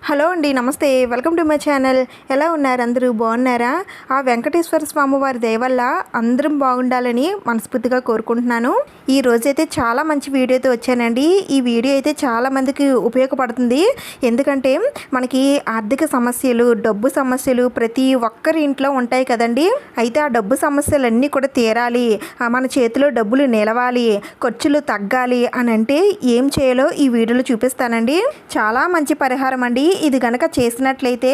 Hello అండి, నమస్తే. Welcome to my channel. ఎలా ఉన్నారు? అందరూ బాగున్నారా? ఆ వెంకటేశ్వర స్వామి వారి దయ వల్ల అందరం బాగుండాలని మనస్ఫూర్తిగా కోరుకుంటున్నాను. ఈ రోజైతే చాలా మంచి వీడియోతో వచ్చానండి. ఈ వీడియో అయితే చాలా మందికి ఉపయోగపడుతుంది. ఎందుకంటే మనకి ఆర్థిక సమస్యలు, డబ్బు సమస్యలు ప్రతి ఒక్కరి ఇంట్లో ఉంటాయి కదండి. అయితే ఆ డబ్బు సమస్యలన్నీ కూడా తీరాలి, మన చేతిలో డబ్బులు నిలవాలి, ఖర్చులు తగ్గాలి అని అంటే ఏం చేయాలో ఈ వీడియోలో చూపిస్తానండి. చాలా మంచి పరిహారం అండి. ఇది గనక చేసినట్లయితే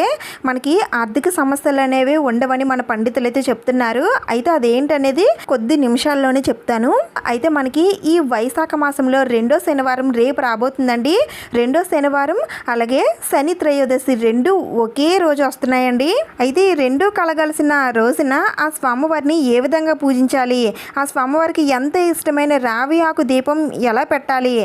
మనకి ఆర్థిక సమస్యలు అనేవి ఉండవని మన పండితులు అయితే చెప్తున్నారు. అయితే అదేంటనేది కొద్ది నిమిషాల్లోనే చెప్తాను. అయితే మనకి ఈ వైశాఖ మాసంలో రెండో శనివారం రేపు రాబోతుందండి. రెండో శనివారం అలాగే శని త్రయోదశి రెండు ఒకే రోజు వస్తున్నాయండి. అయితే ఈ రెండు కలగలిసిన రోజున ఆ స్వామివారిని ఏ విధంగా పూజించాలి, ఆ స్వామివారికి ఎంత ఇష్టమైన రావి ఆకు దీపం ఎలా పెట్టాలి,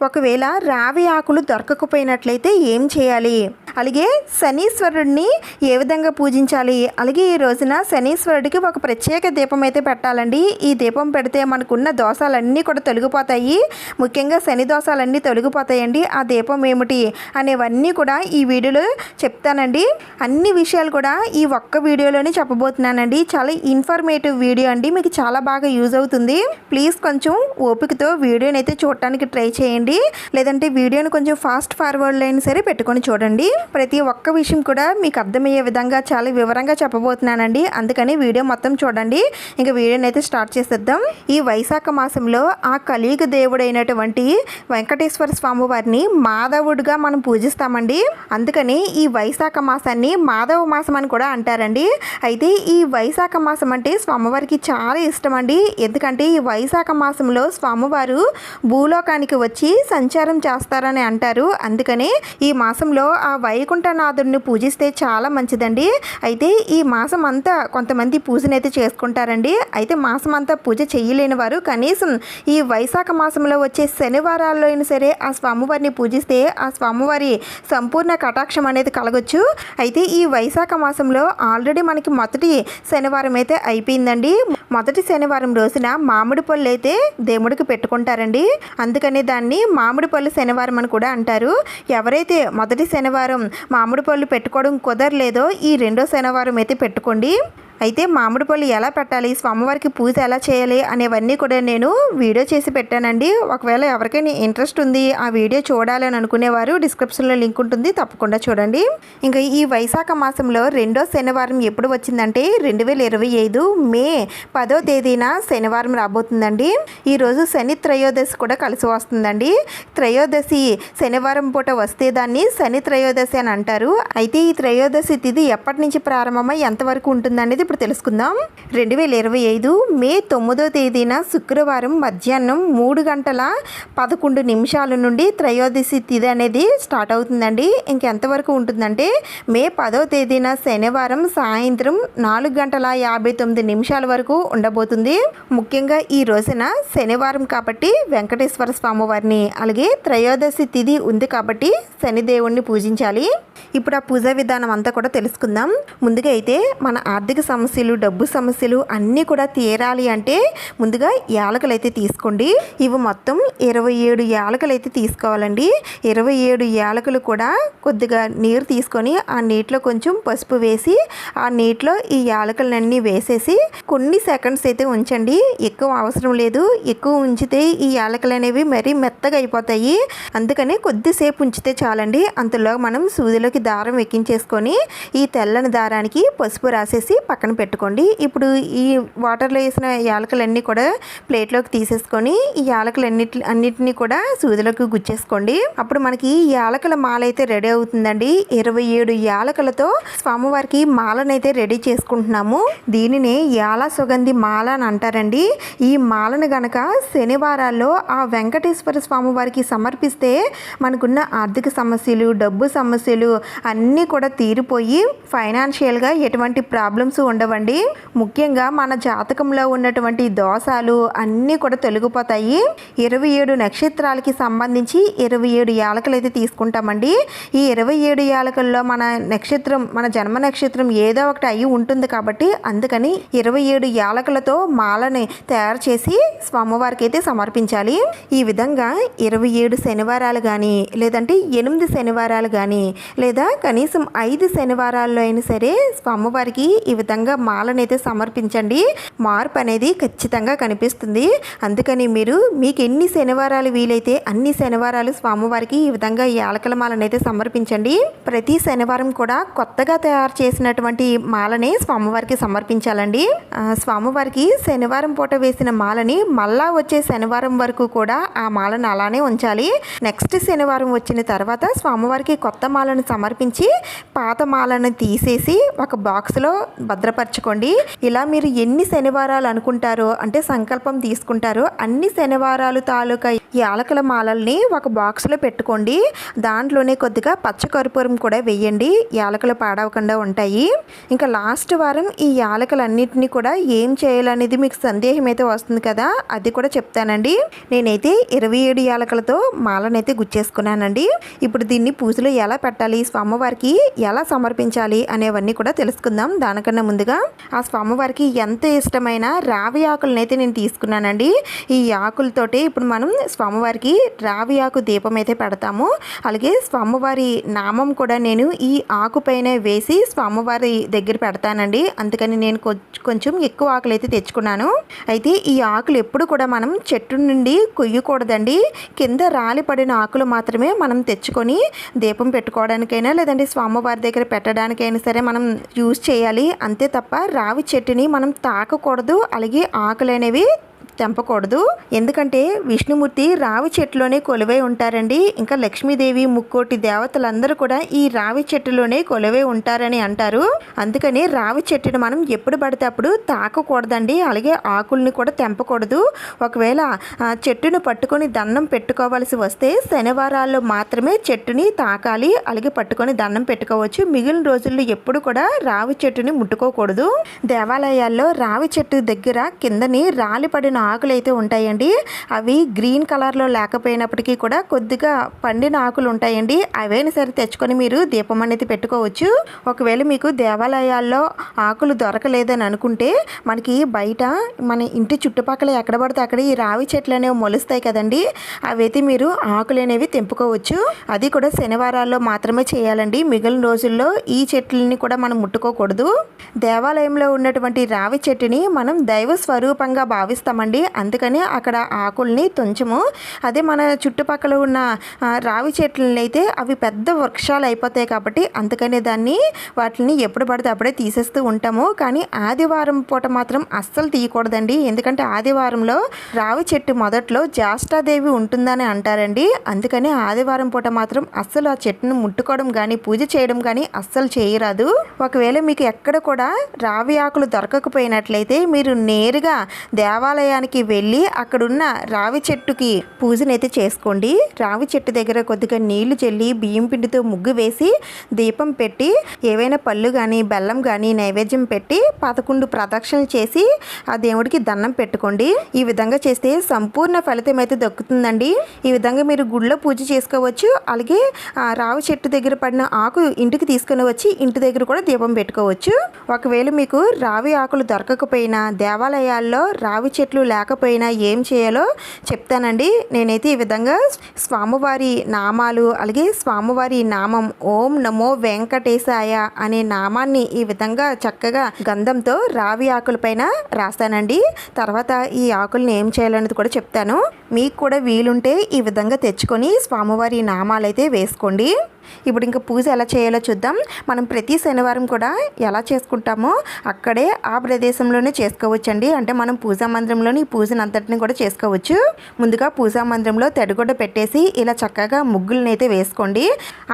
ఒకవేళ రావి ఆకులు దొరకకపోయినట్లయితే ఏం చేయాలి, అలాగే శనీశ్వరుడిని ఏ విధంగా పూజించాలి, అలాగే ఈ రోజున శనీశ్వరుడికి ఒక ప్రత్యేక దీపం అయితే పెట్టాలండి. ఈ దీపం పెడితే మనకున్న దోషాలన్నీ కూడా తొలగిపోతాయి. ముఖ్యంగా శని దోషాలన్నీ తొలగిపోతాయండి. ఆ దీపం ఏమిటి అనేవన్నీ కూడా ఈ వీడియోలో చెప్తానండి. అన్ని విషయాలు కూడా ఈ ఒక్క వీడియోలోనే చెప్పబోతున్నానండి. చాలా ఇన్ఫర్మేటివ్ వీడియో అండి, మీకు చాలా బాగా యూజ్ అవుతుంది. ప్లీజ్ కొంచెం ఓపికతో వీడియోని అయితే చూడటానికి ట్రై చేయండి. లేదంటే వీడియోని కొంచెం ఫాస్ట్ ఫార్వర్డ్లో అయినా సరే పెట్టుకొని చూడండి. ప్రతి ఒక్క విషయం కూడా మీకు అర్థమయ్యే విధంగా చాలా వివరంగా చెప్పబోతున్నానండి. అందుకని వీడియో మొత్తం చూడండి. ఇంకా వీడియోని అయితే స్టార్ట్ చేసేద్దాం. ఈ వైశాఖ మాసంలో ఆ కలియుగ దేవుడైనటువంటి వెంకటేశ్వర స్వామి వారిని మాధవుడిగా మనం పూజిస్తామండి. అందుకని ఈ వైశాఖ మాసాన్ని మాధవ మాసం అని కూడా అంటారండి. అయితే ఈ వైశాఖ మాసం అంటే స్వామివారికి చాలా ఇష్టం అండి. ఎందుకంటే ఈ వైశాఖ మాసంలో స్వామివారు భూలోకానికి వచ్చి సంచారం చేస్తారని అంటారు. అందుకని ఈ మాసంలో ఆ వైకుంఠనాథుడిని పూజిస్తే చాలా మంచిదండి. అయితే ఈ మాసం అంతా కొంతమంది పూజనైతే చేసుకుంటారండి. అయితే మాసం అంతా పూజ చేయలేని వారు కనీసం ఈ వైశాఖ మాసంలో వచ్చే శనివారాల్లో అయినా సరే ఆ స్వామివారిని పూజిస్తే ఆ స్వామివారి సంపూర్ణ కటాక్షం అనేది కలగొచ్చు. అయితే ఈ వైశాఖ మాసంలో ఆల్రెడీ మనకి మొదటి శనివారం అయితే అయిపోయిందండి. మొదటి శనివారం రోజున మామిడి పళ్ళు అయితే దేవుడికి పెట్టుకుంటారండి. అందుకని దాన్ని మామిడి పళ్ళు శనివారం అని కూడా అంటారు. ఎవరైతే మొదటి శనివారం మామిడి పళ్ళు పెట్టుకోవడం కుదరలేదో ఈ రెండో శనివారం అయితే పెట్టుకోండి. అయితే మామిడి పళ్ళు ఎలా పెట్టాలి, స్వామివారికి పూజ ఎలా చేయాలి అనేవన్నీ కూడా నేను వీడియో చేసి పెట్టానండి. ఒకవేళ ఎవరికైనా ఇంట్రెస్ట్ ఉంది ఆ వీడియో చూడాలని అనుకునేవారు డిస్క్రిప్షన్లో లింక్ ఉంటుంది, తప్పకుండా చూడండి. ఇంకా ఈ వైశాఖ మాసంలో రెండో శనివారం ఎప్పుడు వచ్చిందంటే 2025 మే 10వ తేదీన శనివారం రాబోతుందండి. ఈరోజు శని త్రయోదశి కూడా కలిసి వస్తుందండి. త్రయోదశి శనివారం పూట వస్తే దాన్ని శని త్రయోదశి అని అంటారు. అయితే ఈ త్రయోదశి తిథి ఎప్పటి నుంచి ప్రారంభమై ఎంతవరకు ఉంటుందనేది ఇప్పుడు తెలుసుకుందాం. 2025 మే 9వ తేదీన శుక్రవారం మధ్యాహ్నం 3:11 నుండి త్రయోదశి తిథి అనేది స్టార్ట్ అవుతుందండి. ఇంకెంతవరకు ఉంటుందంటే మే 10వ తేదీన శనివారం సాయంత్రం 4:59 వరకు ఉండబోతుంది. ముఖ్యంగా ఈ రోజున శనివారం కాబట్టి వెంకటేశ్వర స్వామి వారిని, అలాగే త్రయోదశి తిథి ఉంది కాబట్టి శనిదేవుణ్ణి పూజించాలి. ఇప్పుడు ఆ పూజా విధానం అంతా కూడా తెలుసుకుందాం. ముందుగా అయితే మన ఆర్థిక సమస్యలు, డబ్బు సమస్యలు అన్నీ కూడా తీరాలి అంటే ముందుగా యాలకులు అయితే తీసుకోండి. ఇవి మొత్తం 27 యాలకులు అయితే తీసుకోవాలండి. 27 యాలకులు కూడా కొద్దిగా నీరు తీసుకొని ఆ నీటిలో కొంచెం పసుపు వేసి ఆ నీటిలో ఈ యాలకులన్నీ వేసేసి కొన్ని సెకండ్స్ అయితే ఉంచండి. ఎక్కువ అవసరం లేదు. ఎక్కువ ఉంచితే ఈ యాలకులు అనేవి మరీ మెత్తగా అయిపోతాయి. అందుకని కొద్దిసేపు ఉంచితే చాలండి. అంతలో మనం సూదిలోకి దారం ఎక్కించేసుకొని ఈ తెల్లని దారానికి పసుపు రాసేసి పక్కన పెట్టుకోండి. ఇప్పుడు ఈ వాటర్లో వేసిన యాలకులన్నీ కూడా ప్లేట్లోకి తీసేసుకొని ఈ అన్నిటినీ కూడా సూదిలోకి గుచ్చేసుకోండి. అప్పుడు మనకి యాలకుల మాల అయితే రెడీ అవుతుందండి. 27 యాలకులతో స్వామివారికి మాలనైతే రెడీ చేసుకుంటున్నాము. దీనిని యాల సుగంధి మాల అని అంటారండి. ఈ మాలను గనక శనివారాల్లో ఆ వెంకటేశ్వర స్వామి వారికి సమర్పిస్తే మనకున్న ఆర్థిక సమస్యలు, డబ్బు సమస్యలు అన్నీ కూడా తీరిపోయి ఫైనాన్షియల్గా ఎటువంటి ప్రాబ్లమ్స్ ఉండవండి. ముఖ్యంగా మన జాతకంలో ఉన్నటువంటి దోషాలు అన్నీ కూడా తొలగిపోతాయి. 27 నక్షత్రాలకి సంబంధించి 27 యాలకులు అయితే తీసుకుంటామండి. ఈ 27 యాలకుల్లో మన జన్మ నక్షత్రం ఏదో ఒకటి అయి ఉంటుంది కాబట్టి అందుకని 27 యాలకులతో మాలని తయారు చేసి స్వామివారికి అయితే సమర్పించాలి. ఈ విధంగా 27 శనివారాలు కానీ లేదంటే 8 శనివారాలు కానీ లేదా కనీసం 5 శనివారాల్లో అయినా సరే స్వామివారికి ఈ విధంగా మాలనైతే సమర్పించండి. మార్పు అనేది ఖచ్చితంగా కనిపిస్తుంది. అందుకని మీకు ఎన్ని శనివారాలు వీలైతే అన్ని శనివారాలు స్వామివారికి ఈ విధంగా యాలకుల మాలనైతే సమర్పించండి. ప్రతి శనివారం కూడా కొత్తగా తయారు చేసినటువంటి మాలని స్వామివారికి సమర్పించాలండి. స్వామివారికి శనివారం పూట వేసిన మాలని మళ్ళా వచ్చే శనివారం వరకు కూడా ఆ మాలను అలానే ఉంచాలి. నెక్స్ట్ శనివారం వచ్చిన తర్వాత స్వామివారికి కొత్త మాలను సమర్పించి పాత మాలను తీసేసి ఒక బాక్స్లో భద్రపరచుకోండి. ఇలా మీరు ఎన్ని శనివారాలు అనుకుంటారో అంటే సంకల్పం తీసుకుంటారో అన్ని శనివారాలు తాలూకా యాలకుల మాలల్ని ఒక బాక్స్లో పెట్టుకోండి. దాంట్లోనే కొద్దిగా పచ్చకర్పూరం కూడా వేయండి. యాలకులు పాడవకుండా ఉంటాయి. ఇంకా లాస్ట్ వారం ఈ యాలకులన్నింటినీ కూడా ఏం చేయాలనేది మీకు సందేహం అయితే వస్తుంది కదా, అది కూడా చెప్తానండి. నేనైతే 27 యాలకులతో మాలనైతే గుచ్చేసుకున్నానండి. ఇప్పుడు దీన్ని పూజలో ఎలా పెట్టాలి, స్వామివారికి ఎలా సమర్పించాలి అనేవన్నీ కూడా తెలుసుకుందాం. దానికన్నా ముందుగా ఆ స్వామివారికి ఎంత ఇష్టమైన రావి ఆకులనైతే నేను తీసుకున్నానండి. ఈ ఆకులతోటి ఇప్పుడు మనం స్వామివారికి రావి ఆకు దీపం అయితే పెడతాము. అలాగే స్వామివారి నామం కూడా నేను ఈ ఆకు పైన వేసి స్వామివారి దగ్గర పెడతానండి. అందుకని నేను కొంచెం ఎక్కువ ఆకులు అయితే తెచ్చుకున్నాను. అయితే ఈ ఆకులు ఎప్పుడు కూడా మనం చెట్టు నుండి కొయ్యకూడదండి. కింద రాలి పడిన ఆకులు మాత్రమే మనం తెచ్చుకొని దీపం పెట్టుకోవడానికైనా లేదంటే స్వామివారి దగ్గర పెట్టడానికైనా సరే మనం యూజ్ చేయాలి. అంతే తప్ప రావి చెట్టుని మనం తాకకూడదు. అలాగే ఆకులు అనేవి తెంపకూడదు. ఎందుకంటే విష్ణుమూర్తి రావి చెట్టులోనే కొలువై ఉంటారండి. ఇంకా లక్ష్మీదేవి ముక్కోటి దేవతలందరూ కూడా ఈ రావి చెట్టులోనే కొలువై ఉంటారని అంటారు. అందుకని రావి చెట్టును మనం ఎప్పుడు పడితే అప్పుడు తాకకూడదండి. అలాగే ఆకుల్ని కూడా తెంపకూడదు. ఒకవేళ చెట్టును పట్టుకొని దండం పెట్టుకోవాల్సి వస్తే శనివారాల్లో మాత్రమే చెట్టుని తాకాలి. అలాగే పట్టుకొని దండం పెట్టుకోవచ్చు. మిగిలిన రోజుల్లో ఎప్పుడు కూడా రావి చెట్టుని ముట్టుకోకూడదు. దేవాలయాల్లో రావి చెట్టు దగ్గర కిందని రాలిపడిన ఆకులు అయితే ఉంటాయండి. అవి గ్రీన్ కలర్లో లేకపోయినప్పటికీ కూడా కొద్దిగా పండిన ఆకులు ఉంటాయండి. అవైనా సరే తెచ్చుకొని మీరు దీపం అనేది పెట్టుకోవచ్చు. ఒకవేళ మీకు దేవాలయాల్లో ఆకులు దొరకలేదని అనుకుంటే మనకి బయట మన ఇంటి చుట్టుపక్కల ఎక్కడ పడితే అక్కడ ఈ రావి చెట్లు అనేవి మొలుస్తాయి కదండి. అవైతే మీరు ఆకులు అనేవి తెంపుకోవచ్చు. అది కూడా శనివారాల్లో మాత్రమే చేయాలండి. మిగిలిన రోజుల్లో ఈ చెట్లని కూడా మనం ముట్టుకోకూడదు. దేవాలయంలో ఉన్నటువంటి రావి చెట్టుని మనం దైవ స్వరూపంగా భావిస్తామండి. అందుకని అక్కడ ఆకుల్ని తుంచము. అదే మన చుట్టుపక్కల ఉన్న రావి చెట్లని అయితే అవి పెద్ద వృక్షాలు అయిపోతాయి కాబట్టి అందుకనే వాటిని ఎప్పుడు పడితే అప్పుడే తీసేస్తూ ఉంటాము. కానీ ఆదివారం పూట మాత్రం అస్సలు తీయకూడదండి. ఎందుకంటే ఆదివారంలో రావి చెట్టు మొదట్లో జ్యేష్ఠాదేవి ఉంటుందని అంటారండి. అందుకని ఆదివారం పూట మాత్రం అస్సలు ఆ చెట్టును ముట్టుకోవడం కానీ పూజ చేయడం కానీ అస్సలు చేయరాదు. ఒకవేళ మీకు ఎక్కడ కూడా రావి ఆకులు దొరకకపోయినట్లయితే మీరు నేరుగా దేవాలయానికి వెళ్ళి అక్కడున్న రావి చెట్టుకి పూజనైతే చేసుకోండి. రావి చెట్టు దగ్గర కొద్దిగా నీళ్లు చల్లి బియ్యం పిండితో ముగ్గు వేసి దీపం పెట్టి ఏవైనా పళ్ళు కానీ బెల్లం కానీ నైవేద్యం పెట్టి 11 ప్రదక్షిణలు చేసి ఆ దేవుడికి దండం పెట్టుకోండి. ఈ విధంగా చేస్తే సంపూర్ణ ఫలితం అయితే దక్కుతుందండి. ఈ విధంగా మీరు గుడిలో పూజ చేసుకోవచ్చు. అలాగే రావి చెట్టు దగ్గర పడిన ఆకు ఇంటికి తీసుకుని వచ్చి ఇంటి దగ్గర కూడా దీపం పెట్టుకోవచ్చు. ఒకవేళ మీకు రావి ఆకులు దొరకకపోయినా దేవాలయాల్లో రావి చెట్లు లేకపోయినా ఏం చేయాలో చెప్తానండి. నేనైతే ఈ విధంగా స్వామివారి నామాలు అలాగే స్వామివారి నామం ఓం నమో వెంకటేశాయ అనే నామాన్ని ఈ విధంగా చక్కగా గంధంతో రావి ఆకులపైన రాస్తానండి. తర్వాత ఈ ఆకుల్ని ఏం చేయాలనేది కూడా చెప్తాను. మీకు కూడా వీలుంటే ఈ విధంగా తెచ్చుకొని స్వామివారి నామాలైతే వేసుకోండి. ఇప్పుడు ఇంకా పూజ ఎలా చేయాలో చూద్దాం. మనం ప్రతి శనివారం కూడా ఎలా చేసుకుంటామో అక్కడే ఆ ప్రదేశంలోనే చేసుకోవచ్చండి. అంటే మనం పూజా మందిరంలోని ఈ పూజను అంతటిని కూడా చేసుకోవచ్చు. ముందుగా పూజా మందిరంలో తెడగొడ్డ పెట్టేసి ఇలా చక్కగా ముగ్గులను అయితే వేసుకోండి.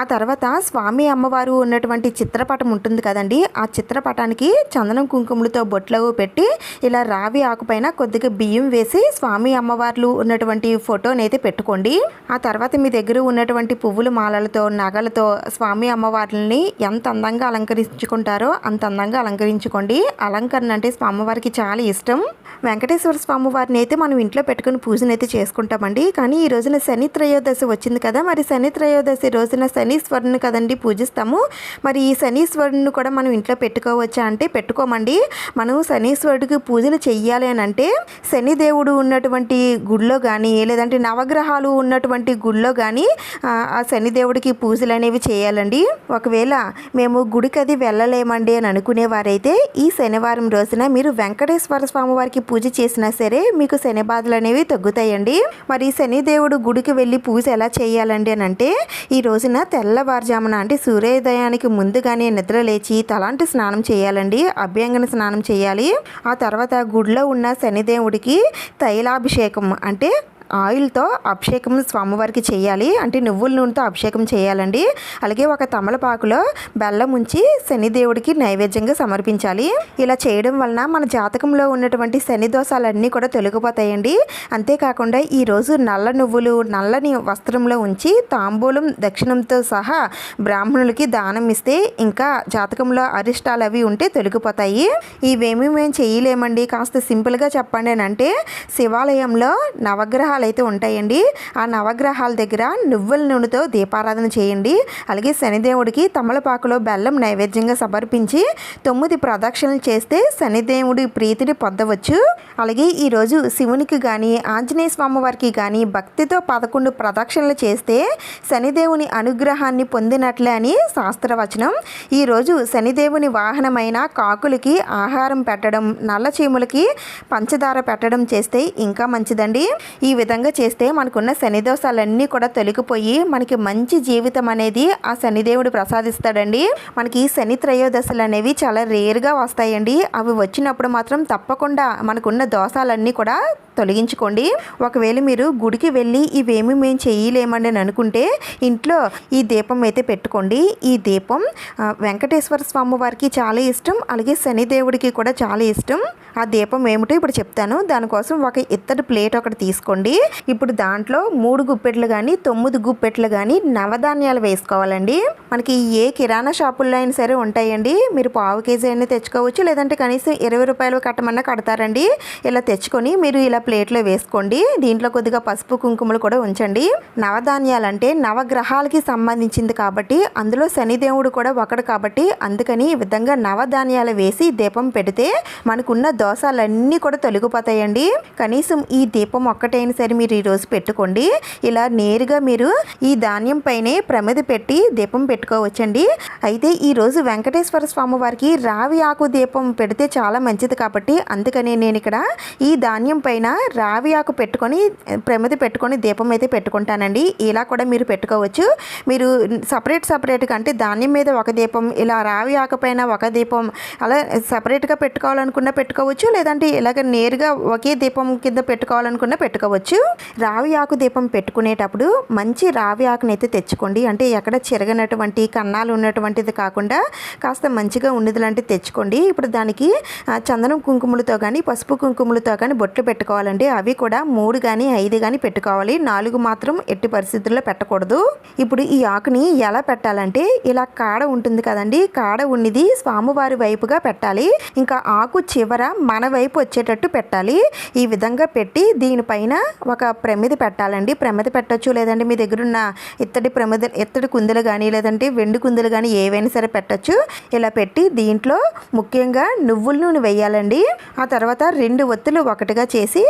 ఆ తర్వాత స్వామి అమ్మవారు ఉన్నటువంటి చిత్రపటం ఉంటుంది కదండి. ఆ చిత్రపటానికి చందనం కుంకుమలతో బొట్లు పెట్టి ఇలా రావి ఆకుపైన కొద్దిగా బియ్యం వేసి స్వామి అమ్మవార్లు ఉన్నటువంటి ఫోటోని అయితే పెట్టుకోండి. ఆ తర్వాత మీ దగ్గర ఉన్నటువంటి పువ్వుల మాలలతో నగల దీపాలతో స్వామి అమ్మవార్లని ఎంత అందంగా అలంకరించుకుంటారో అంత అందంగా అలంకరించుకోండి. అలంకరణ అంటే స్వామివారికి చాలా ఇష్టం. వెంకటేశ్వర స్వామి వారిని అయితే మనం ఇంట్లో పెట్టుకుని పూజనైతే చేసుకుంటామండి. కానీ ఈ రోజున శని త్రయోదశి వచ్చింది కదా, మరి శని త్రయోదశి రోజున శనీశ్వరుని కదండి పూజిస్తాము. మరి ఈ శనీశ్వరుని కూడా మనం ఇంట్లో పెట్టుకోవచ్చా అంటే పెట్టుకోమండి. మనం శనీశ్వరుడికి పూజలు చెయ్యాలి అని అంటే శనిదేవుడు ఉన్నటువంటి గుడిలో కానీ లేదంటే నవగ్రహాలు ఉన్నటువంటి గుడిలో కానీ ఆ శనిదేవుడికి పూజలు అనేవి చేయాలండి. ఒకవేళ మేము గుడికి అది వెళ్ళలేమండి అని అనుకునేవారైతే ఈ శనివారం రోజున మీరు వెంకటేశ్వర స్వామి వారికి పూజ చేసినా సరే మీకు శని బాధలు అనేవి తగ్గుతాయండి. మరి శనిదేవుడు గుడికి వెళ్ళి పూజ ఎలా చేయాలండి అని అంటే ఈ రోజున తెల్లవారుజామున అంటే సూర్యోదయానికి ముందుగానే నిద్ర లేచి తలాంటి స్నానం చేయాలండి. అభ్యంగన స్నానం చేయాలి. ఆ తర్వాత గుడిలో ఉన్న శనిదేవుడికి తైలాభిషేకం అంటే ఆయిల్తో అభిషేకం స్వామివారికి చేయాలి. అంటే నువ్వుల నూనెతో అభిషేకం చేయాలండి. అలాగే ఒక తమలపాకులో బెల్లం ఉంచి శనిదేవుడికి నైవేద్యంగా సమర్పించాలి. ఇలా చేయడం వలన మన జాతకంలో ఉన్నటువంటి శని దోషాలన్నీ కూడా తొలగిపోతాయండి. అంతేకాకుండా ఈరోజు నల్ల నువ్వులు నల్లని వస్త్రంలో ఉంచి తాంబూలం దక్షిణంతో సహా బ్రాహ్మణులకి దానం ఇస్తే ఇంకా జాతకంలో అరిష్టాలు అవి ఉంటే తొలగిపోతాయి. ఇవేమీ మేము చేయలేమండి, కాస్త సింపుల్గా చెప్పండి అని అంటే శివాలయంలో నవగ్రహాలు అయితే ఉంటాయండి. ఆ నవగ్రహాల దగ్గర నువ్వుల నూనెతో దీపారాధన చేయండి. అలాగే శనిదేవుడికి తమలపాకులో బెల్లం నైవేద్యంగా సమర్పించి 9 ప్రదక్షిణలు చేస్తే శనిదేవుడి ప్రీతిని పొందవచ్చు. అలాగే ఈరోజు శివునికి కానీ ఆంజనేయ స్వామి వారికి కానీ భక్తితో 11 ప్రదక్షిణలు చేస్తే శనిదేవుని అనుగ్రహాన్ని పొందినట్లే అని శాస్త్రవచనం. ఈరోజు శనిదేవుని వాహనమైన కాకులకి ఆహారం పెట్టడం, నల్ల చీములకి పంచదార పెట్టడం చేస్తే ఇంకా మంచిదండి. ఈ విధంగా చేస్తే మనకున్న శని దోషాలన్నీ కూడా తొలగిపోయి మనకి మంచి జీవితం అనేది ఆ శనిదేవుడు ప్రసాదిస్తాడండి. మనకి శని త్రయోదశలు అనేవి చాలా రేర్గా వస్తాయండి. అవి వచ్చినప్పుడు మాత్రం తప్పకుండా మనకున్న దోషాలన్నీ కూడా తొలగించుకోండి. ఒకవేళ మీరు గుడికి వెళ్ళి ఇవేమి మేము చేయలేమండి అని అనుకుంటే ఇంట్లో ఈ దీపం అయితే పెట్టుకోండి. ఈ దీపం వెంకటేశ్వర స్వామి వారికి చాలా ఇష్టం, అలాగే శనిదేవుడికి కూడా చాలా ఇష్టం. ఆ దీపం ఏమిటో ఇప్పుడు చెప్తాను. దానికోసం ఒక ఇత్తడి ప్లేట్ ఒకటి తీసుకోండి. ఇప్పుడు దాంట్లో 3 గుప్పెట్లు కానీ 9 గుప్పెట్లు కానీ నవధాన్యాలు వేసుకోవాలండి. మనకి ఏ కిరాణా షాపుల్లో అయినా సరే ఉంటాయండి. మీరు పావు కేజీ అయినా తెచ్చుకోవచ్చు, లేదంటే కనీసం 20 రూపాయలు కట్టమన్నా కడతారండి. ఇలా తెచ్చుకొని మీరు ఇలా ప్లేట్లో వేసుకోండి. దీంట్లో కొద్దిగా పసుపు కుంకుమలు కూడా ఉంచండి. నవధాన్యాలు అంటే నవగ్రహాలకి సంబంధించింది కాబట్టి అందులో శనిదేవుడు కూడా ఒకడు కాబట్టి అందుకని ఈ విధంగా నవధాన్యాలు వేసి దీపం పెడితే మనకున్న దోషాలన్నీ కూడా తొలగిపోతాయండి. కనీసం ఈ దీపం ఒక్కటైనా సరే మీరు ఈరోజు పెట్టుకోండి. ఇలా నేరుగా మీరు ఈ ధాన్యం పైనే ప్రమిద పెట్టి దీపం పెట్టుకోవచ్చండి. అయితే ఈరోజు వెంకటేశ్వర స్వామి వారికి రావి ఆకు దీపం పెడితే చాలా మంచిది కాబట్టి అందుకని నేను ఇక్కడ ఈ ధాన్యం పైన రావి ఆకు పెట్టుకొని ప్రమిద పెట్టుకొని దీపం అయితే పెట్టుకుంటానండి. ఇలా కూడా మీరు పెట్టుకోవచ్చు. మీరు సపరేట్గా అంటే ధాన్యం మీద ఒక దీపం, ఇలా రావి ఆకు పైన ఒక దీపం, అలా సపరేట్గా పెట్టుకోవాలనుకున్నా పెట్టుకోవచ్చు, లేదంటే ఇలాగ నేరుగా ఒకే దీపం కింద పెట్టుకోవాలనుకున్నా పెట్టుకోవచ్చు. రావి ఆకు దీపం పెట్టుకునేటప్పుడు మంచి రావి ఆకుని అయితే తెచ్చుకోండి. అంటే ఎక్కడ చెరగనటువంటి కన్నాలు ఉన్నటువంటిది కాకుండా కాస్త మంచిగా ఉన్నది లాంటివి తెచ్చుకోండి. ఇప్పుడు దానికి చందనం కుంకుమలతో కానీ పసుపు కుంకుమలతో కానీ బొట్లు పెట్టుకోవాలండి. అవి కూడా 3 కానీ 5 కానీ పెట్టుకోవాలి. 4 మాత్రం ఎట్టి పరిస్థితుల్లో పెట్టకూడదు. ఇప్పుడు ఈ ఆకుని ఎలా పెట్టాలంటే ఇలా కాడ ఉంటుంది కదండి, కాడ ఉన్నది స్వామివారి వైపుగా పెట్టాలి. ఇంకా ఆకు చివర మన వైపు వచ్చేటట్టు పెట్టాలి. ఈ విధంగా పెట్టి దీనిపైన ఒక ప్రమిద పెట్టాలండి. ప్రమిద పెట్టచ్చు, లేదంటే మీ దగ్గర ఉన్న ఇత్తడి కుందలు కానీ లేదంటే వెండి కుందలు కానీ ఏవైనా సరే పెట్టచ్చు. ఇలా పెట్టి దీంట్లో ముఖ్యంగా నువ్వుల నూనె వేయాలండి. ఆ తర్వాత 2 ఒత్తులు ఒకటిగా చేసి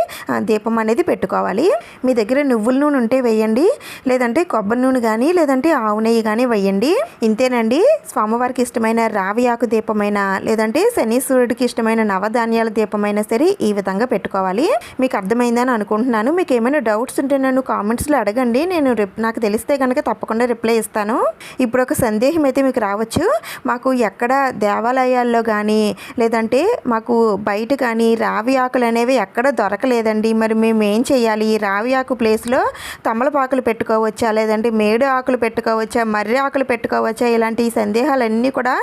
దీపం అనేది పెట్టుకోవాలి. మీ దగ్గర నువ్వుల నూనె ఉంటే వేయండి, లేదంటే కొబ్బరి నూనె కానీ లేదంటే ఆవు నెయ్యి కానీ వేయండి. ఇంతేనండి. స్వామివారికి ఇష్టమైన రావి ఆకు దీపమైనా లేదంటే శనీశ్వరుడికి ఇష్టమైన నవధాన్యాల దీపమైనా సరే ఈ విధంగా పెట్టుకోవాలి. మీకు అర్థమైందని అనుకుంటున్నాను. మీకు ఏమైనా డౌట్స్ ఉంటే నన్ను కామెంట్స్లో అడగండి. నేను నాకు తెలిస్తే కనుక తప్పకుండా రిప్లై ఇస్తాను. ఇప్పుడు ఒక సందేహం అయితే మీకు రావచ్చు, మాకు ఎక్కడ దేవాలయాల్లో కానీ లేదంటే మాకు బయట కానీ రావి ఆకులు అనేవి ఎక్కడ దొరకలేదండి, మరి మేము ఏం చేయాలి? రావి ఆకు ప్లేస్లో తమలపాకులు పెట్టుకోవచ్చా, లేదంటే మేడు ఆకులు పెట్టుకోవచ్చా, మర్రి ఆకులు పెట్టుకోవచ్చా? ఇలాంటి సందేహాలన్నీ కూడా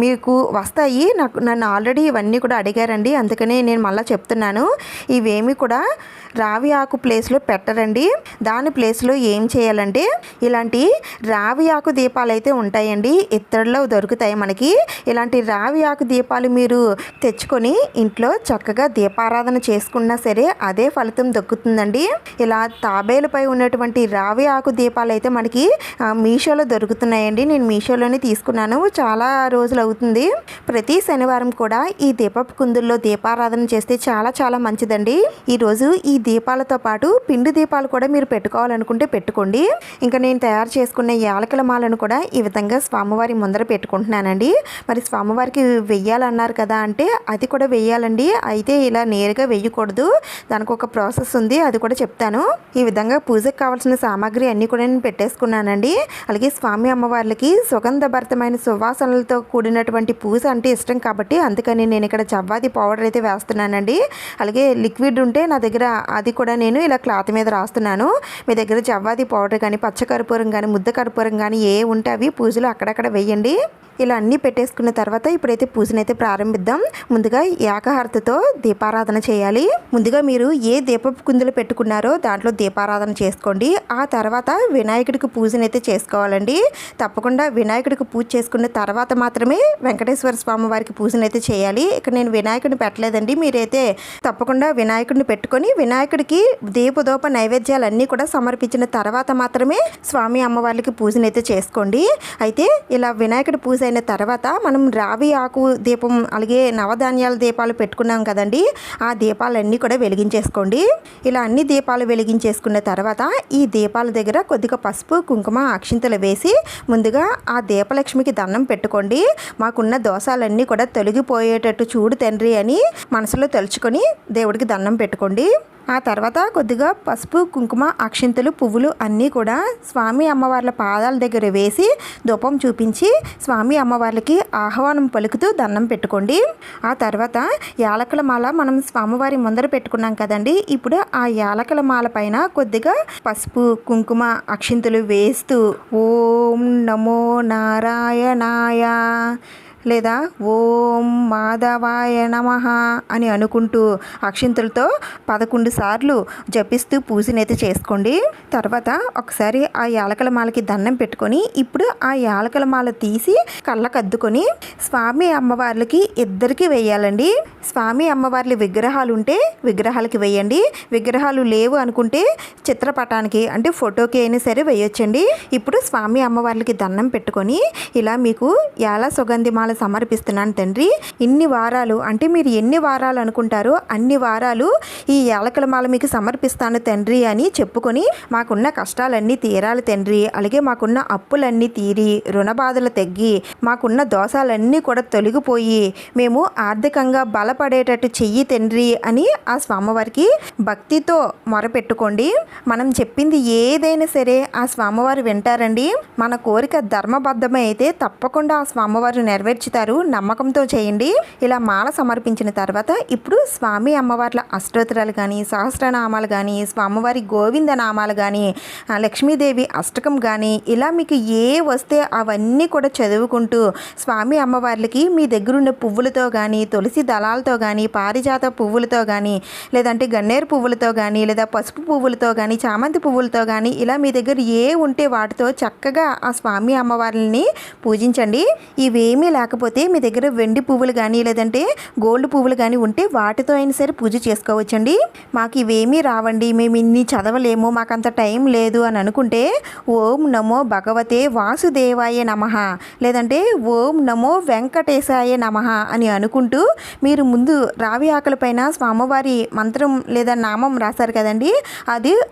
మీకు వస్తాయి. నన్ను ఆల్రెడీ ఇవన్నీ కూడా అడిగారండి, అందుకనే నేను మళ్ళీ చెప్తున్నాను. ఇవేమి కూడా రావి ఆకు ఆకు ప్లేస్లో పెట్టరండి. దాని ప్లేస్లో ఏం చేయాలంటే ఇలాంటి రావి ఆకు దీపాలు అయితే ఉంటాయండి, ఇత్తడిలో దొరుకుతాయి మనకి. ఇలాంటి రావి ఆకు దీపాలు మీరు తెచ్చుకొని ఇంట్లో చక్కగా దీపారాధన చేసుకున్నా సరే అదే ఫలితం దక్కుతుందండి. ఇలా తాబేలుపై ఉన్నటువంటి రావి ఆకు దీపాలు అయితే మనకి మీషోలో దొరుకుతున్నాయండి. నేను మీషోలోనే తీసుకున్నాను, చాలా రోజులు అవుతుంది. ప్రతి శనివారం కూడా ఈ దీపపు కుందుల్లో దీపారాధన చేస్తే చాలా చాలా మంచిదండి. ఈరోజు ఈ దీపాలతో పాటు పిండి దీపాలు కూడా మీరు పెట్టుకోవాలనుకుంటే పెట్టుకోండి. ఇంకా నేను తయారు చేసుకున్న యాలకుల మాలను కూడా ఈ విధంగా స్వామివారి ముందర పెట్టుకుంటున్నానండి. మరి స్వామివారికి వెయ్యాలన్నారు కదా అంటే అది కూడా వెయ్యాలండి. అయితే ఇలా నేరుగా వెయ్యకూడదు, దానికి ఒక ప్రాసెస్ ఉంది, అది కూడా చెప్తాను. ఈ విధంగా పూజకు కావాల్సిన సామాగ్రి అన్నీ కూడా నేను పెట్టేసుకున్నానండి. అలాగే స్వామి అమ్మవార్లకి సుగంధభరితమైన సువాసనలతో కూడినటువంటి పూజ అంటే ఇష్టం కాబట్టి అందుకని నేను ఇక్కడ జవ్వాది పౌడర్ అయితే వేస్తున్నానండి. అలాగే లిక్విడ్ ఉంటే నా దగ్గర అది కూడా నేను ఇలా క్లాత్ మీద రాస్తున్నాను. మీ దగ్గర జవ్వాది పౌడర్ కానీ పచ్చకర్పూరం కానీ ముద్ద కర్పూరం కానీ ఏ ఉంటే అవి పూజలు అక్కడక్కడ వేయండి. ఇలా అన్నీ పెట్టేసుకున్న తర్వాత ఇప్పుడైతే పూజనైతే ప్రారంభిద్దాం. ముందుగా ఏకహారతితో దీపారాధన చేయాలి. ముందుగా మీరు ఏ దీపపు కుందులు పెట్టుకున్నారో దాంట్లో దీపారాధన చేసుకోండి. ఆ తర్వాత వినాయకుడికి పూజనైతే చేసుకోవాలండి. తప్పకుండా వినాయకుడికి పూజ చేసుకున్న తర్వాత మాత్రమే వెంకటేశ్వర స్వామి వారికి పూజనైతే చేయాలి. ఇక్కడ నేను వినాయకుడిని పెట్టలేదండి, మీరైతే తప్పకుండా వినాయకుడిని పెట్టుకొని వినాయకుడికి దీపదోప నైవేద్యాలన్నీ కూడా సమర్పించిన తర్వాత మాత్రమే స్వామి అమ్మవారికి పూజనైతే చేసుకోండి. అయితే ఇలా వినాయకుడి పూజ అయిన తర్వాత మనం రావి ఆకు దీపం అలాగే నవధాన్యాల దీపాలు పెట్టుకున్నాం కదండి, ఆ దీపాలన్నీ కూడా వెలిగించేసుకోండి. ఇలా అన్ని దీపాలు వెలిగించేసుకున్న తర్వాత ఈ దీపాల దగ్గర కొద్దిగా పసుపు కుంకుమ అక్షింతలు వేసి ముందుగా ఆ దీపలక్ష్మికి దండం పెట్టుకోండి. మాకున్న దోషాలన్నీ కూడా తొలగిపోయేటట్టు చూడు తండ్రి అని మనసులో తలుచుకొని దేవుడికి దండం పెట్టుకోండి. ఆ తర్వాత కొద్దిగా పసుపు కుంకుమ అక్షింతలు పువ్వులు అన్నీ కూడా స్వామి అమ్మవార్ల పాదాల దగ్గర వేసి ధూపం చూపించి స్వామి అమ్మవార్లకి ఆహ్వానం పలుకుతూ దండం పెట్టుకోండి. ఆ తర్వాత యాలకుల మాల మనం స్వామివారి ముందర పెట్టుకున్నాం కదండి, ఇప్పుడు ఆ యాలకుల మాల పైన కొద్దిగా పసుపు కుంకుమ అక్షింతలు వేస్తూ ఓం నమో నారాయణాయ లేదా ఓం మాధవాయ నమః అని అనుకుంటూ అక్షింతలతో 11 సార్లు జపిస్తూ పూజనైతే చేసుకోండి. తర్వాత ఒకసారి ఆ యాలకుల మాలకి దండం పెట్టుకొని ఇప్పుడు ఆ యాలకుల మాల తీసి కళ్ళకద్దుకొని స్వామి అమ్మవార్లకి ఇద్దరికి వేయాలండి. స్వామి అమ్మవార్ల విగ్రహాలు ఉంటే విగ్రహాలకి వేయండి, విగ్రహాలు లేవు అనుకుంటే చిత్రపటానికి అంటే ఫోటోకి అయినా సరే వేయొచ్చండి. ఇప్పుడు స్వామి అమ్మవార్లకి దండం పెట్టుకొని ఇలా మీకు యాల సుగంధి మాల సమర్పిస్తున్నాను తండ్రి, ఇన్ని వారాలు అంటే మీరు ఎన్ని వారాలు అనుకుంటారో అన్ని వారాలు ఈ యాలకుల మాల మీకు సమర్పిస్తాను తండ్రి అని చెప్పుకొని మాకున్న కష్టాలన్నీ తీరాలి తండ్రి, అలాగే మాకున్న అప్పులన్నీ తీరి రుణ బాధలు తగ్గి మాకున్న దోషాలన్నీ కూడా తొలగిపోయి మేము ఆర్థికంగా బలపడేటట్టు చెయ్యి తండ్రి అని ఆ స్వామివారికి భక్తితో మొరపెట్టుకోండి. మనం చెప్పింది ఏదైనా సరే ఆ స్వామివారు వింటారండి. మన కోరిక ధర్మబద్ధమే అయితే తప్పకుండా ఆ స్వామివారు నెరవేర్చుతారు, నమ్మకంతో చేయండి. ఇలా మాల సమర్పించిన తర్వాత ఇప్పుడు స్వామి అమ్మవార్ల అష్టోత్తరాలు కానీ సహస్రనామాలు కానీ స్వామివారి గోవింద నామాలు కానీ లక్ష్మీదేవి అష్టకం కానీ ఇలా మీకు ఏ వస్తే అవన్నీ కూడా చదువుకుంటూ స్వామి అమ్మవార్లకి మీ దగ్గరున్న పువ్వులతో కానీ తులసి దళాలతో కానీ పారిజాత పువ్వులతో కానీ లేదంటే గన్నేరు పువ్వులతో కానీ లేదా పసుపు పువ్వులతో కానీ చామంతి పువ్వులతో కానీ ఇలా మీ దగ్గర ఏ ఉంటే వాటితో చక్కగా ఆ స్వామి అమ్మవార్లని పూజించండి. ఇవేమీ లేకపోతే మీ దగ్గర వెండి పువ్వులు కానీ లేదంటే గోల్డ్ పువ్వులు కానీ ఉంటే వాటితో అయినా సరే పూజ చేసుకోవచ్చండి. మాకు ఇవేమీ రావండి, మేము ఇన్ని చదవలేము, మాకంత టైం లేదు అని అనుకుంటే ఓం నమో భగవతే వాసుదేవాయ నమః లేదంటే ఓం నమో వెంకటేశాయ నమః అని అనుకుంటూ మీరు ముందు రావి ఆకులపైన స్వామివారి మంత్రం లేదా నామం రాశారు కదండి,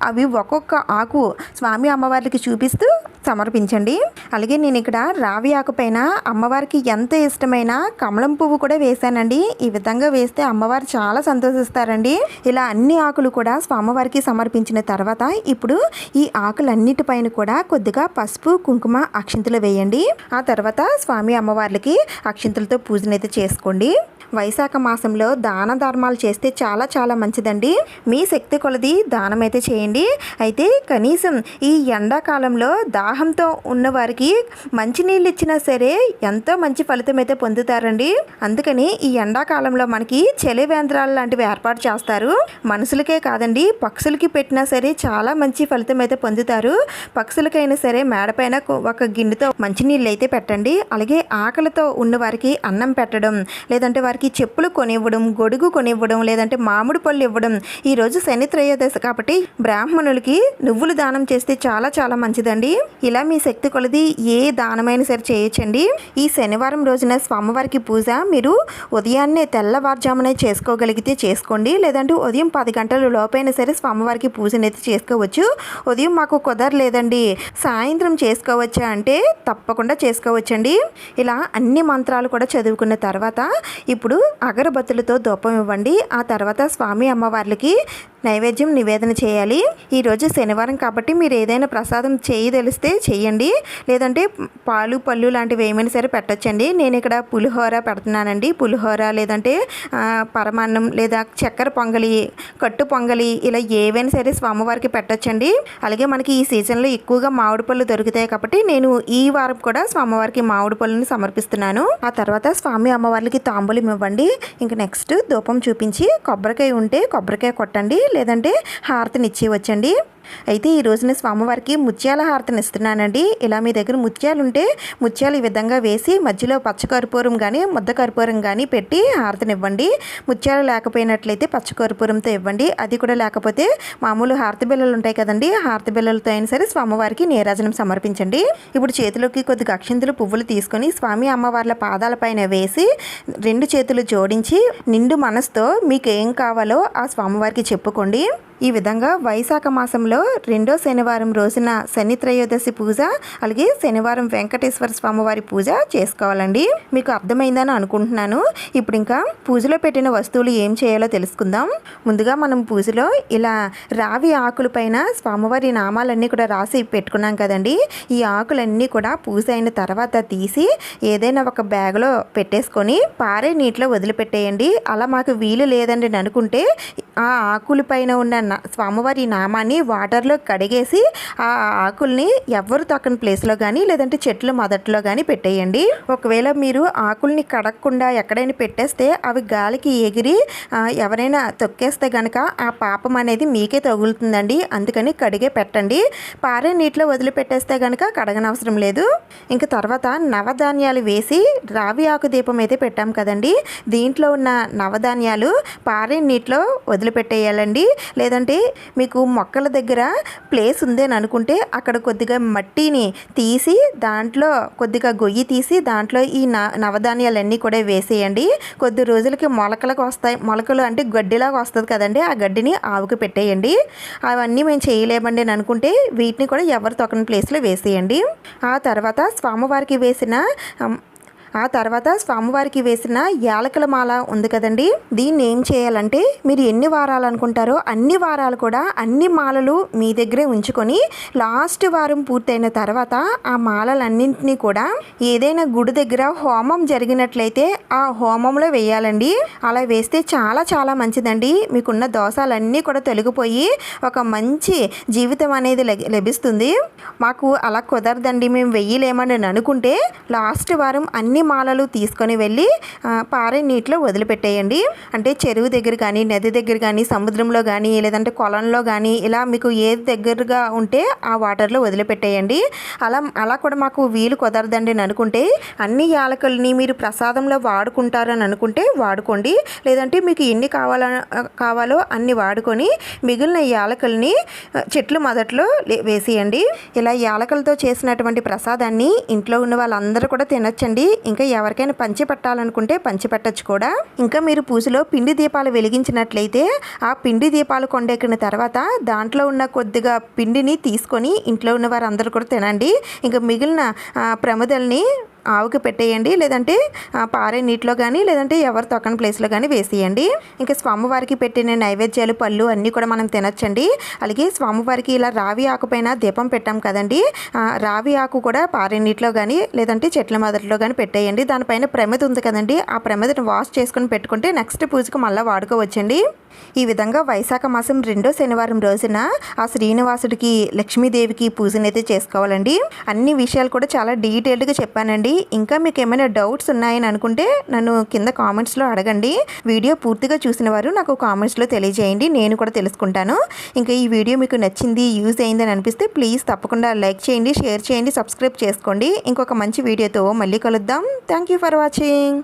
అవి ఒక్కొక్క ఆకు స్వామి అమ్మవారికి చూపిస్తూ సమర్పించండి. అలాగే నేను ఇక్కడ రావి ఆకు పైన అమ్మవారికి ఎంత ఇష్టమైన కమలం పువ్వు కూడా వేశానండి. ఈ విధంగా వేస్తే అమ్మవారు చాలా సంతోషిస్తారండి. ఇలా అన్ని ఆకులు కూడా స్వామివారికి సమర్పించిన తర్వాత ఇప్పుడు ఈ ఆకులన్నిటిపైన కూడా కొద్దిగా పసుపు కుంకుమ అక్షింతలు వేయండి. ఆ తర్వాత స్వామి అమ్మవార్లకి అక్షింతలతో పూజనైతే చేసుకోండి. వైశాఖ మాసంలో దాన ధర్మాలు చేస్తే చాలా చాలా మంచిదండి. మీ శక్తి కొలది దానం అయితే చేయండి. అయితే కనీసం ఈ ఎండాకాలంలో దాహంతో ఉన్నవారికి మంచినీళ్ళు ఇచ్చినా సరే ఎంతో మంచి ఫలితం అయితే పొందుతారండి. అందుకని ఈ ఎండాకాలంలో మనకి చలివేంద్రాలు లాంటివి ఏర్పాటు చేస్తారు. మనుషులకే కాదండి, పక్షులకి పెట్టినా సరే చాలా మంచి ఫలితం అయితే పొందుతారు. పక్షులకైనా సరే మేడపైన ఒక గిన్నెతో మంచినీళ్ళు అయితే పెట్టండి. అలాగే ఆకలితో ఉన్న వారికి అన్నం పెట్టడం, లేదంటే వారికి చెప్పులు కొనివ్వడం, గొడుగు కొనివ్వడం, లేదంటే మామిడి పళ్ళు ఇవ్వడం. ఈరోజు శని త్రయోదశి కాబట్టి బ్రాహ్మణులకి నువ్వులు దానం చేస్తే చాలా చాలా మంచిదండి. ఇలా మీ శక్తి కొలది ఏ దానమైనా సరే చేయొచ్చండి. ఈ శనివారం రోజున స్వామివారికి పూజ మీరు ఉదయాన్నే తెల్లవారుజామునే చేసుకోగలిగితే చేసుకోండి, లేదంటే ఉదయం 10 గంటల లోపైనా సరే స్వామివారికి పూజనైతే చేసుకోవచ్చు. ఉదయం మాకు కుదరలేదండి, సాయంత్రం చేసుకోవచ్చా అంటే తప్పకుండా చేసుకోవచ్చండి. ఇలా అన్ని మంత్రాలు కూడా చదువుకున్న తర్వాత ఇప్పుడు అగరబత్తులతో ధూపం ఇవ్వండి. ఆ తర్వాత స్వామి అమ్మవార్లకి నైవేద్యం నివేదన చేయాలి. ఈరోజు శనివారం కాబట్టి మీరు ఏదైనా ప్రసాదం తెలిస్తే చేయండి, లేదంటే పాలు పళ్ళు లాంటివి ఏమైనా సరే పెట్టచ్చండి. నేను ఇక్కడ పులిహోర పెడుతున్నానండి. పులిహోర, లేదంటే పరమాన్నం, లేదా చక్కెర పొంగలి, కట్టు పొంగలి, ఇలా ఏవైనా సరే స్వామివారికి పెట్టచ్చండి. అలాగే మనకి ఈ సీజన్లో ఎక్కువగా మామిడి పళ్ళు దొరుకుతాయి కాబట్టి నేను ఈ వారం కూడా స్వామివారికి మామిడి పళ్ళని సమర్పిస్తున్నాను. ఆ తర్వాత స్వామి అమ్మవార్లకి తాంబూలం ఇవ్వండి. ఇంక నెక్స్ట్ ధూపం చూపించి కొబ్బరికాయ ఉంటే కొబ్బరికాయ కొట్టండి, లేదంటే హారతిని ఇచ్చి వచ్చండి. అయితే ఈ రోజున స్వామివారికి ముత్యాల హారతిని ఇస్తున్నానండి. ఇలా మీ దగ్గర ముత్యాలు ఉంటే ముత్యాలు ఈ విధంగా వేసి మధ్యలో పచ్చకర్పూరం కానీ ముద్ద కర్పూరం కానీ పెట్టి హారతిని ఇవ్వండి. ముత్యాలు లేకపోయినట్లయితే పచ్చకర్పూరంతో ఇవ్వండి. అది కూడా లేకపోతే మామూలు హారతి బిళ్ళలు ఉంటాయి కదండి, హారతి బిళ్ళలతో అయినా సరే స్వామివారికి నీరాజనం సమర్పించండి. ఇప్పుడు చేతిలోకి కొద్దిగా అక్షింతలు పువ్వులు తీసుకొని స్వామి అమ్మవార్ల పాదాలపైన వేసి 2 చేతులు జోడించి నిండు మనసుతో మీకు ఏం కావాలో ఆ స్వామివారికి చెప్పుకోండి. ఈ విధంగా వైశాఖ మాసంలో 2వ శనివారం రోజున శని త్రయోదశి పూజ, అలాగే శనివారం వెంకటేశ్వర స్వామివారి పూజ చేసుకోవాలండి. మీకు అర్థమైందని అనుకుంటున్నాను. ఇప్పుడు ఇంకా పూజలో పెట్టిన వస్తువులు ఏం చేయాలో తెలుసుకుందాం. ముందుగా మనం పూజలో ఇలా రావి ఆకుల పైన స్వామివారి నామాలన్నీ కూడా రాసి పెట్టుకున్నాం కదండి. ఈ ఆకులన్నీ కూడా పూజ అయిన తర్వాత తీసి ఏదైనా ఒక బ్యాగ్లో పెట్టేసుకొని పారే నీటిలో వదిలిపెట్టేయండి. అలా మాకు వీలు లేదండి అనుకుంటే ఆ ఆకుల పైన ఉన్న స్వామివారి నామాన్ని వాటర్లో కడిగేసి ఆ ఆకుల్ని ఎవరు తొక్కని ప్లేస్లో కానీ, లేదంటే చెట్ల మొదట్లో కానీ పెట్టేయండి. ఒకవేళ మీరు ఆకుల్ని కడగకుండా ఎక్కడైనా పెట్టేస్తే అవి గాలికి ఎగిరి ఎవరైనా తొక్కేస్తే కనుక ఆ పాపం అనేది మీకే తగులుతుందండి. అందుకని కడిగే పెట్టండి. పారే నీటిలో వదిలిపెట్టేస్తే కనుక కడగనవసరం లేదు. ఇంకా తర్వాత నవధాన్యాలు వేసి రావి ఆకు దీపం అయితే పెట్టాం కదండి, దీంట్లో ఉన్న నవధాన్యాలు పారే నీటిలో వదిలిపెట్టేయాలండి. లేదంటే మీకు మొక్కల దగ్గర ప్లేస్ ఉందని అనుకుంటే అక్కడ కొద్దిగా మట్టిని తీసి దాంట్లో కొద్దిగా గొయ్యి తీసి దాంట్లో ఈ నవధాన్యాలన్నీ కూడా వేసేయండి. కొద్ది రోజులకి మొలకలకు వస్తాయి. మొలకలు అంటే గడ్డిలాగా వస్తుంది కదండి, ఆ గడ్డిని ఆవుకి పెట్టేయండి. అవన్నీ మేము చేయలేమండి అని అనుకుంటే వీటిని కూడా ఎవరు తొక్కని ప్లేస్లో వేసేయండి. ఆ తర్వాత స్వామివారికి వేసిన యాలకుల మాల ఉంది కదండి, దీన్ని ఏం చేయాలంటే మీరు ఎన్ని వారాలు అనుకుంటారో అన్ని వారాలు కూడా అన్ని మాలలు మీ దగ్గరే ఉంచుకొని లాస్ట్ వారం పూర్తయిన తర్వాత ఆ మాలలన్నింటినీ కూడా ఏదైనా గుడి దగ్గర హోమం జరిగినట్లయితే ఆ హోమంలో వేయాలండి. అలా వేస్తే చాలా చాలా మంచిదండి. మీకున్న దోషాలన్నీ కూడా తొలగిపోయి ఒక మంచి జీవితం అనేది లభిస్తుంది. మాకు అలా కుదరదండి, మేము వెయ్యలేమని అనుకుంటే లాస్ట్ వారం అన్ని మాలలు తీసుకొని వెళ్ళి పారే నీటిలో వదిలిపెట్టేయండి. అంటే చెరువు దగ్గర కానీ, నది దగ్గర కానీ, సముద్రంలో కానీ, లేదంటే కొలంలో కానీ, ఇలా మీకు ఏది దగ్గరగా ఉంటే ఆ వాటర్లో వదిలిపెట్టేయండి. అలా కూడా మాకు వీలు కుదరదండి అని అనుకుంటే అన్ని యాలకుల్ని మీరు ప్రసాదంలో వాడుకుంటారని అనుకుంటే వాడుకోండి, లేదంటే మీకు ఎన్ని కావాలో అన్ని వాడుకొని మిగిలిన యాలకుల్ని చెట్లు మొదట్లో వేసేయండి. ఇలా యాలకులతో చేసినటువంటి ప్రసాదాన్ని ఇంట్లో ఉన్న వాళ్ళందరూ కూడా తినొచ్చండి. ఇంకా ఎవరికైనా పంచి పెట్టాలనుకుంటే పంచి పెట్టచ్చు కూడా. ఇంకా మీరు పూజలో పిండి దీపాలు వెలిగించినట్లయితే ఆ పిండి దీపాలు కొండెక్కిన తర్వాత దాంట్లో ఉన్న కొద్దిగా పిండిని తీసుకొని ఇంట్లో ఉన్న వారందరూ కూడా తినండి. ఇంకా మిగిలిన ప్రమిదల్ని ఆవుకి పెట్టేయండి, లేదంటే పారే నీటిలో కానీ లేదంటే ఎవరు తొక్కని ప్లేస్లో కానీ వేసేయండి. ఇంకా స్వామివారికి పెట్టిన నైవేద్యాలు పళ్ళు అన్నీ కూడా మనం తినొచ్చండి. అలాగే స్వామివారికి ఇలా రావి ఆకు పైన దీపం పెట్టాం కదండి, రావి ఆకు కూడా పారే నీటిలో కానీ లేదంటే చెట్ల మొదట్లో కానీ పెట్టేయండి. దానిపైన ప్రమిద ఉంది కదండి, ఆ ప్రమిదను వాష్ చేసుకుని పెట్టుకుంటే నెక్స్ట్ పూజకు మళ్ళీ వాడుకోవచ్చండి. ఈ విధంగా వైశాఖ మాసం 2వ శనివారం రోజున ఆ శ్రీనివాసుడికి లక్ష్మీదేవికి పూజనైతే చేసుకోవాలండి. అన్ని విషయాలు కూడా చాలా డీటెయిల్డ్గా చెప్పానండి. ఇంకా మీకు ఏమైనా డౌట్స్ ఉన్నాయని అనుకుంటే నన్ను కింద కామెంట్స్లో అడగండి. వీడియో పూర్తిగా చూసిన వారు నాకు కామెంట్స్లో తెలియజేయండి, నేను కూడా తెలుసుకుంటాను. ఇంకా ఈ వీడియో మీకు నచ్చింది, యూజ్ అయిందని అనిపిస్తే ప్లీజ్ తప్పకుండా లైక్ చేయండి, షేర్ చేయండి, సబ్స్క్రైబ్ చేసుకోండి. ఇంకొక మంచి వీడియోతో మళ్ళీ కలుద్దాం. Thank you for watching.